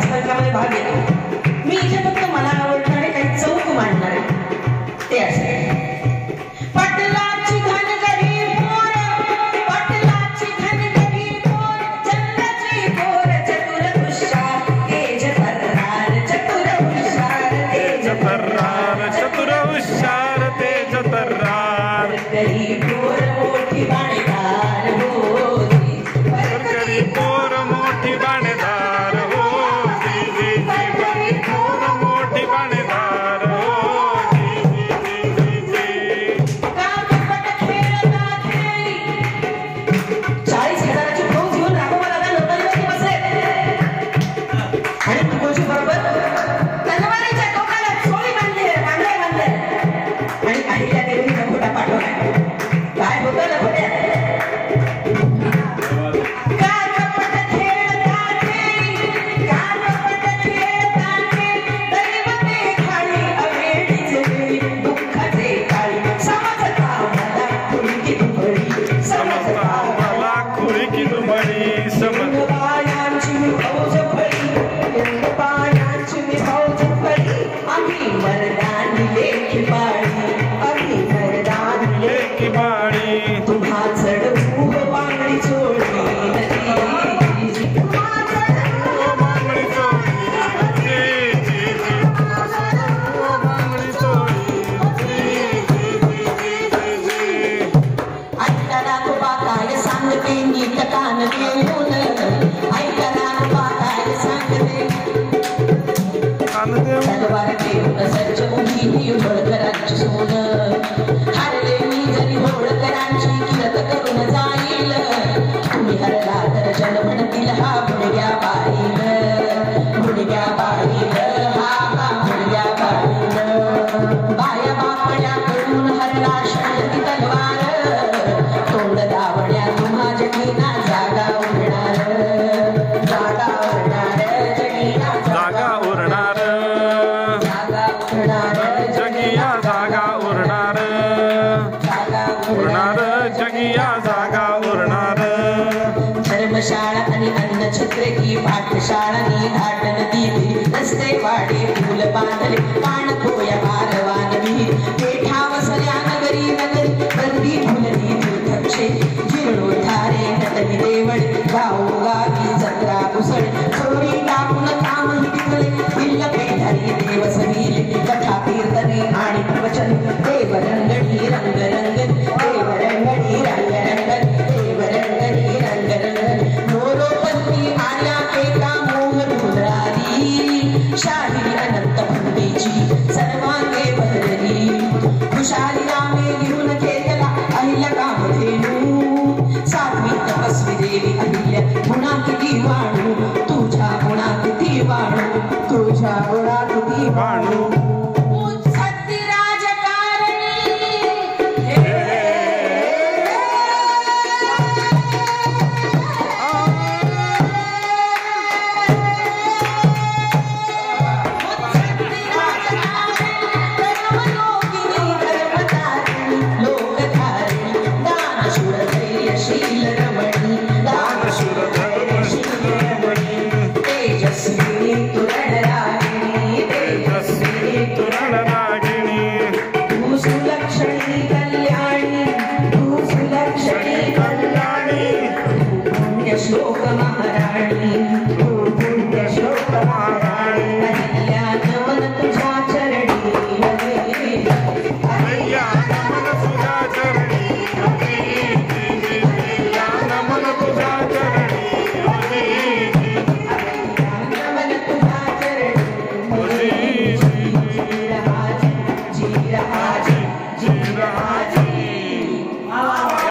वास्तविकामध्ये भाग घेतो। मी इथे फक्त मला आवडणारे काही चौक मांडणार आहे ते असे पाटलाची घनगरी पोर पाटलाची घनगरी पोर चंद्राची पोर चतुर हुशार तेज तर्रार चतुर हुशार तेज तर्रार चतुर हुशार तेज तर्रार गरी पोर मोठी बाणेदार होती गरी पोर मोठी बाणेदार होती गरी पोर मोठी बाणेदार धर्मशाळा आणि अन्नछत्र की पाठशाळा नी घाटन दिली रस्ते वाडे फुल बांधले पान पोया बारवान विहीर पेठा वसल्या नगरी गर्दी फुलली तीर्थक्षे जीर्णोद्धारे नटली देवळ गावोगावी जत्रा उसळ चोरी टाकून काम टिकले किल्ल पेठारी देव समीले कथा कीर्तने आणि प्रवचन देव रंगणी रंगरंग देव रंगणी रंगरंग देव रंगणी रंगरंग मोरोपंथी आल्या एका मोहन मुद्रारी शाही अनंत भक्तीची सर्वांगे बहरली खुशाली नामे लिहून घेतला अहिल्या कामधेनू साध्वी तपस्वी देवी अहिल्या गुणा किती वाणू तुझ्या गुणा किती वाणू तुझ्या गुणा किती वाणू सुलक्षणी कल्याणी तू सुलक्षणी